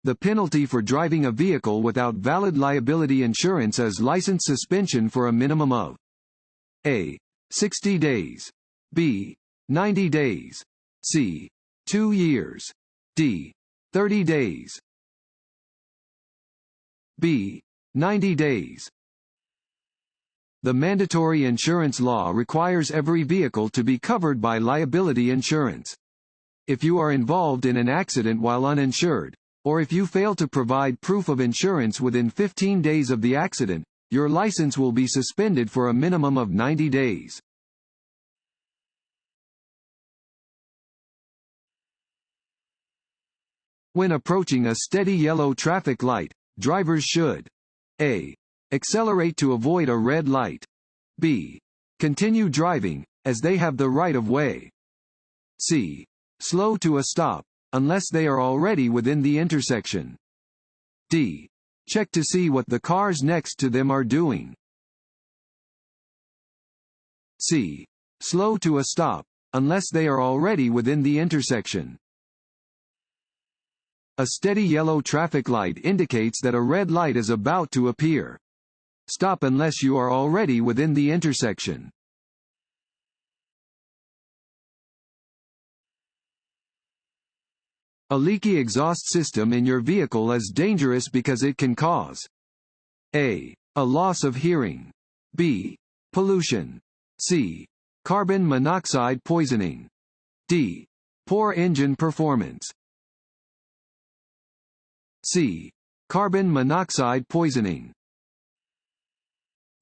The penalty for driving a vehicle without valid liability insurance is license suspension for a minimum of A. 60 days. B. 90 days. C. 2 years. D. 30 days. B. 90 days. The mandatory insurance law requires every vehicle to be covered by liability insurance. If you are involved in an accident while uninsured, or if you fail to provide proof of insurance within 15 days of the accident, your license will be suspended for a minimum of 90 days. When approaching a steady yellow traffic light, drivers should A. Accelerate to avoid a red light. B. Continue driving, as they have the right of way. C. Slow to a stop, unless they are already within the intersection. D. Check to see what the cars next to them are doing. C. Slow to a stop, unless they are already within the intersection. A steady yellow traffic light indicates that a red light is about to appear. Stop unless you are already within the intersection. A leaky exhaust system in your vehicle is dangerous because it can cause A. A loss of hearing. B. Pollution. C. Carbon monoxide poisoning. D. Poor engine performance. C. Carbon monoxide poisoning.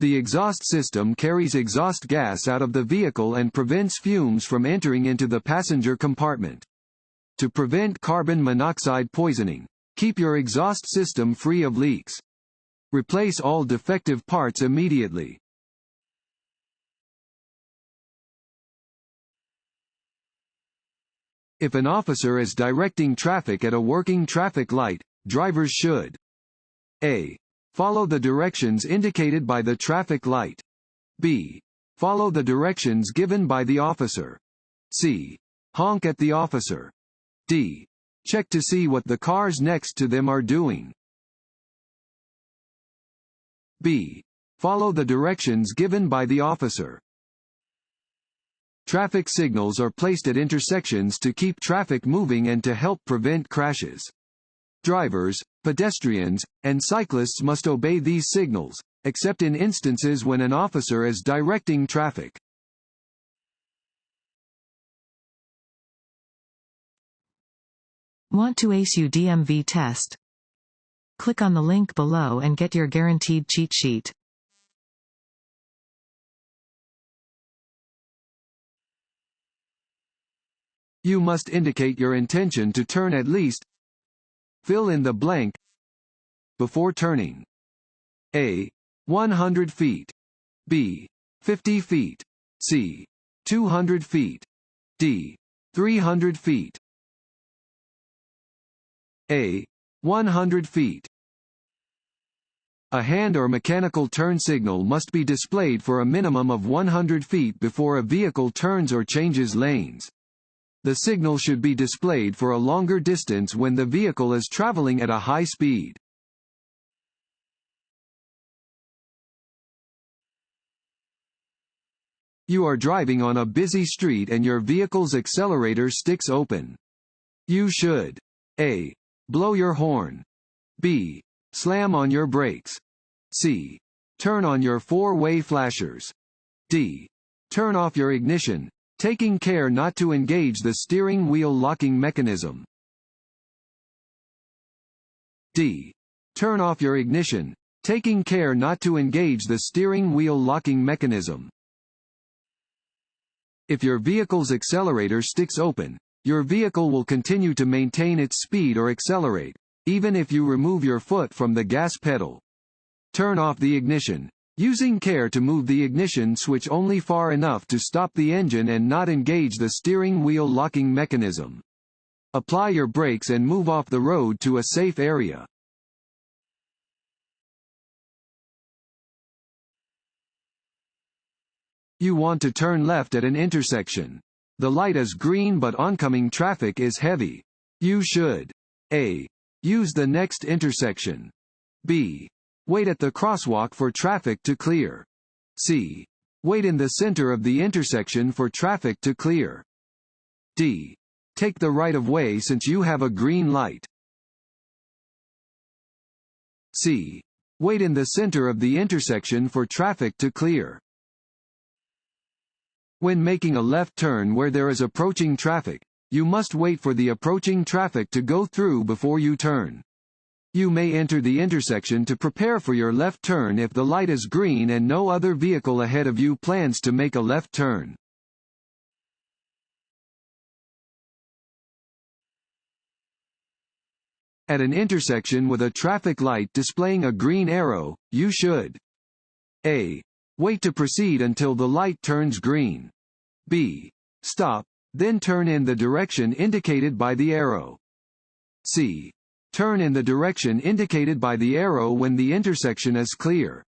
The exhaust system carries exhaust gas out of the vehicle and prevents fumes from entering into the passenger compartment. To prevent carbon monoxide poisoning, keep your exhaust system free of leaks. Replace all defective parts immediately. If an officer is directing traffic at a working traffic light, drivers should A. Follow the directions indicated by the traffic light. B. Follow the directions given by the officer. C. Honk at the officer. D. Check to see what the cars next to them are doing. B. Follow the directions given by the officer. Traffic signals are placed at intersections to keep traffic moving and to help prevent crashes. Drivers, pedestrians, and cyclists must obey these signals, except in instances when an officer is directing traffic. Want to ace your DMV test? Click on the link below and get your guaranteed cheat sheet. You must indicate your intention to turn at least. Fill in the blank before turning. A. 100 feet. B. 50 feet. C. 200 feet. D. 300 feet. A. 100 feet. A hand or mechanical turn signal must be displayed for a minimum of 100 feet before a vehicle turns or changes lanes. The signal should be displayed for a longer distance when the vehicle is traveling at a high speed. You are driving on a busy street and your vehicle's accelerator sticks open. You should A. Blow your horn. B. Slam on your brakes. C. Turn on your four-way flashers. D. Turn off your ignition, taking care not to engage the steering wheel locking mechanism. D. Turn off your ignition, taking care not to engage the steering wheel locking mechanism. If your vehicle's accelerator sticks open, your vehicle will continue to maintain its speed or accelerate, even if you remove your foot from the gas pedal. Turn off the ignition, using care to move the ignition switch only far enough to stop the engine and not engage the steering wheel locking mechanism. Apply your brakes and move off the road to a safe area. You want to turn left at an intersection. The light is green but oncoming traffic is heavy. You should A. Use the next intersection. B. Wait at the crosswalk for traffic to clear. C. Wait in the center of the intersection for traffic to clear. D. Take the right of way since you have a green light. C. Wait in the center of the intersection for traffic to clear. When making a left turn where there is approaching traffic, you must wait for the approaching traffic to go through before you turn. You may enter the intersection to prepare for your left turn if the light is green and no other vehicle ahead of you plans to make a left turn. At an intersection with a traffic light displaying a green arrow, you should A. Wait to proceed until the light turns green. B. Stop, then turn in the direction indicated by the arrow. C. Turn in the direction indicated by the arrow when the intersection is clear.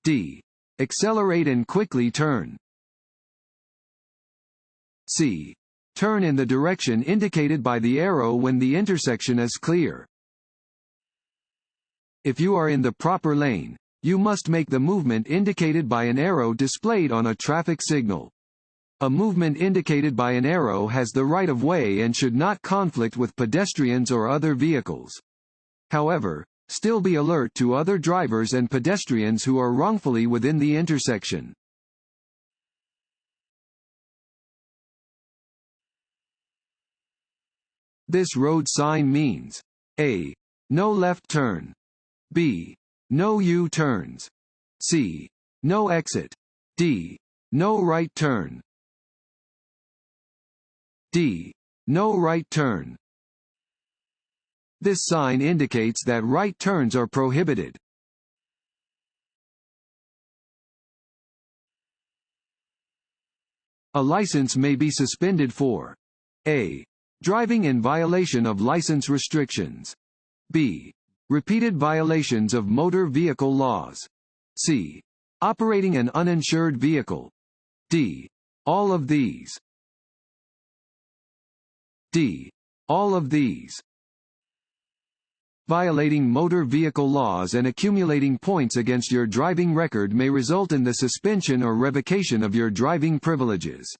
D. Accelerate and quickly turn. C. Turn in the direction indicated by the arrow when the intersection is clear. If you are in the proper lane, you must make the movement indicated by an arrow displayed on a traffic signal. A movement indicated by an arrow has the right of way and should not conflict with pedestrians or other vehicles. However, still be alert to other drivers and pedestrians who are wrongfully within the intersection. This road sign means A. No left turn. B. No U-turns. C. No exit. D. No right turn. D. No right turn. This sign indicates that right turns are prohibited. A license may be suspended for A. Driving in violation of license restrictions. B. Repeated violations of motor vehicle laws. C. Operating an uninsured vehicle. D. All of these. D. All of these. Violating motor vehicle laws and accumulating points against your driving record may result in the suspension or revocation of your driving privileges.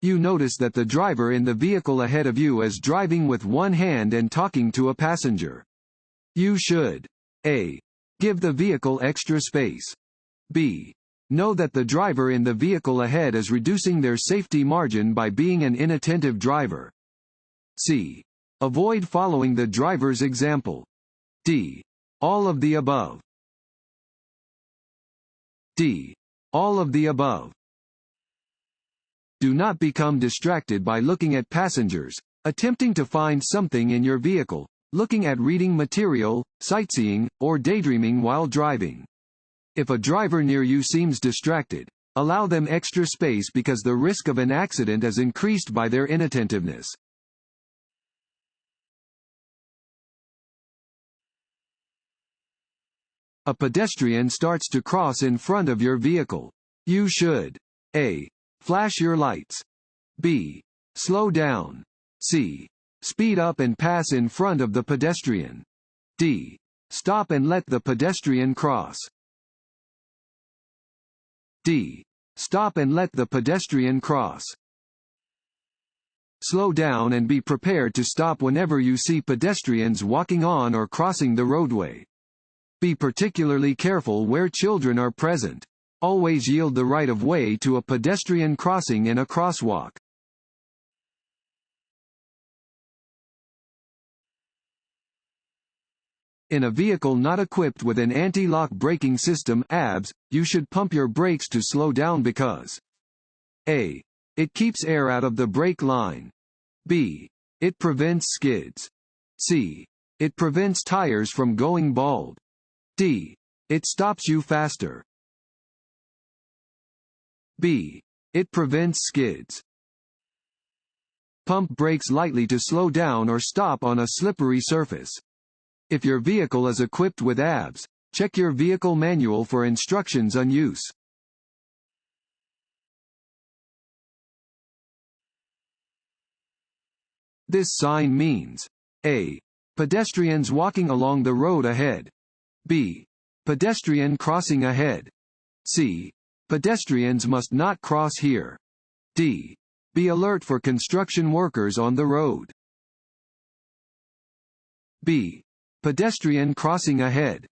You notice that the driver in the vehicle ahead of you is driving with one hand and talking to a passenger. You should A. Give the vehicle extra space. B. Know that the driver in the vehicle ahead is reducing their safety margin by being an inattentive driver. C. Avoid following the driver's example. D. All of the above. D. All of the above. Do not become distracted by looking at passengers, attempting to find something in your vehicle, looking at reading material, sightseeing, or daydreaming while driving. If a driver near you seems distracted, allow them extra space because the risk of an accident is increased by their inattentiveness. A pedestrian starts to cross in front of your vehicle. You should A. Flash your lights. B. Slow down. C. Speed up and pass in front of the pedestrian. D. Stop and let the pedestrian cross. D. Stop and let the pedestrian cross. Slow down and be prepared to stop whenever you see pedestrians walking on or crossing the roadway. Be particularly careful where children are present. Always yield the right of way to a pedestrian crossing in a crosswalk. In a vehicle not equipped with an anti-lock braking system (ABS), you should pump your brakes to slow down because A. It keeps air out of the brake line. B. It prevents skids. C. It prevents tires from going bald. D. It stops you faster. B. It prevents skids. Pump brakes lightly to slow down or stop on a slippery surface. If your vehicle is equipped with ABS, check your vehicle manual for instructions on use. This sign means A. Pedestrians walking along the road ahead. B. Pedestrian crossing ahead. C. Pedestrians must not cross here. D. Be alert for construction workers on the road. B. Pedestrian crossing ahead.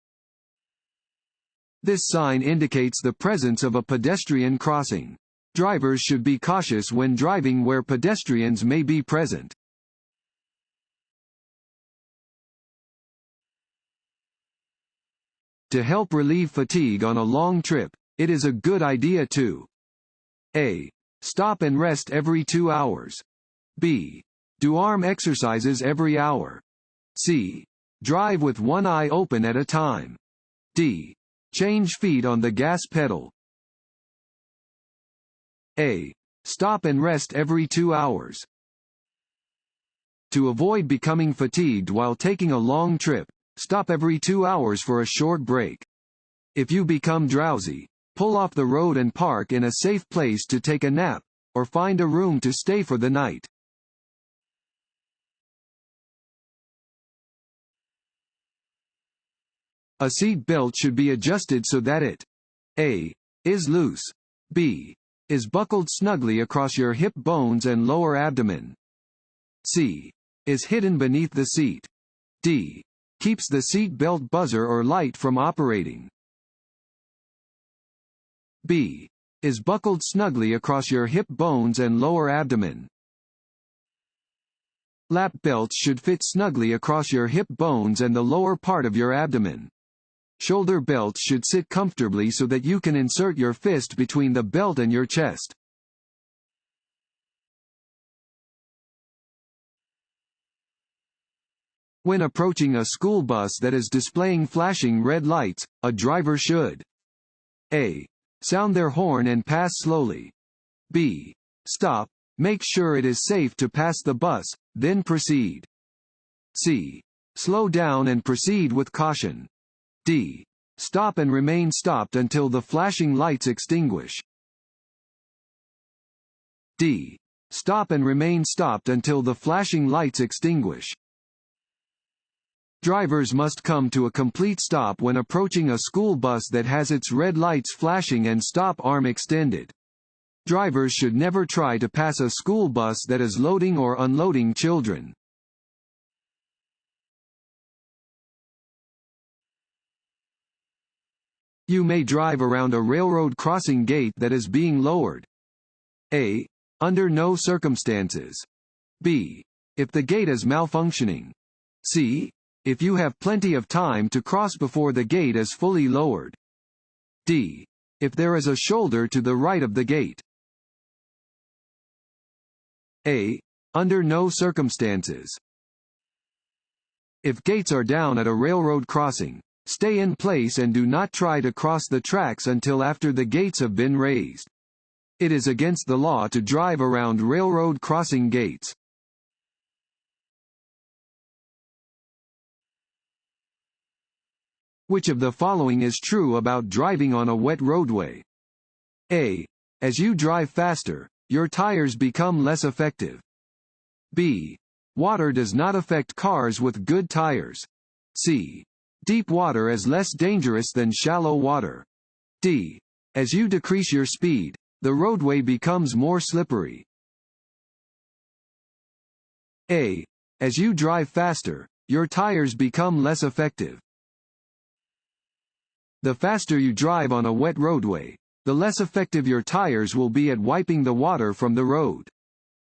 This sign indicates the presence of a pedestrian crossing. Drivers should be cautious when driving where pedestrians may be present. To help relieve fatigue on a long trip, it is a good idea to A. Stop and rest every 2 hours. B. Do arm exercises every hour. C. Drive with one eye open at a time. D. Change feet on the gas pedal. A. Stop and rest every 2 hours. To avoid becoming fatigued while taking a long trip, stop every 2 hours for a short break. If you become drowsy, pull off the road and park in a safe place to take a nap, or find a room to stay for the night. A seat belt should be adjusted so that it A. Is loose. B. Is buckled snugly across your hip bones and lower abdomen. C. Is hidden beneath the seat. D. Keeps the seat belt buzzer or light from operating. B. Is buckled snugly across your hip bones and lower abdomen. Lap belts should fit snugly across your hip bones and the lower part of your abdomen. Shoulder belts should sit comfortably so that you can insert your fist between the belt and your chest. When approaching a school bus that is displaying flashing red lights, a driver should A. Sound their horn and pass slowly. B. Stop, make sure it is safe to pass the bus, then proceed. C. Slow down and proceed with caution. D. Stop and remain stopped until the flashing lights extinguish. D. Stop and remain stopped until the flashing lights extinguish. Drivers must come to a complete stop when approaching a school bus that has its red lights flashing and stop arm extended. Drivers should never try to pass a school bus that is loading or unloading children. You may drive around a railroad crossing gate that is being lowered. A. Under no circumstances. B. If the gate is malfunctioning. C. If you have plenty of time to cross before the gate is fully lowered. D. If there is a shoulder to the right of the gate. A. Under no circumstances. If gates are down at a railroad crossing, stay in place and do not try to cross the tracks until after the gates have been raised. It is against the law to drive around railroad crossing gates. Which of the following is true about driving on a wet roadway? A. As you drive faster, your tires become less effective. B. Water does not affect cars with good tires. C. Deep water is less dangerous than shallow water. D. As you decrease your speed, the roadway becomes more slippery. A. As you drive faster, your tires become less effective. The faster you drive on a wet roadway, the less effective your tires will be at wiping the water from the road.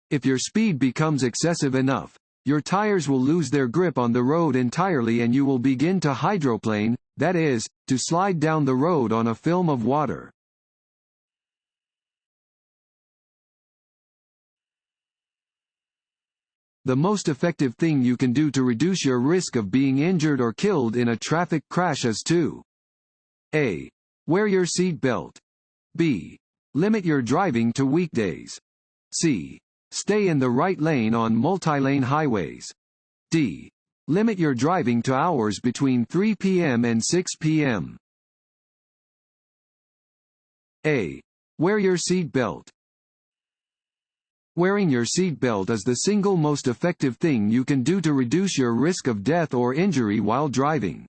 If your speed becomes excessive enough, your tires will lose their grip on the road entirely and you will begin to hydroplane, that is, to slide down the road on a film of water. The most effective thing you can do to reduce your risk of being injured or killed in a traffic crash is to A. Wear your seat belt. B. Limit your driving to weekdays. C. Stay in the right lane on multi-lane highways. D. Limit your driving to hours between 3 p.m. and 6 p.m. A. Wear your seat belt. Wearing your seatbelt is the single most effective thing you can do to reduce your risk of death or injury while driving.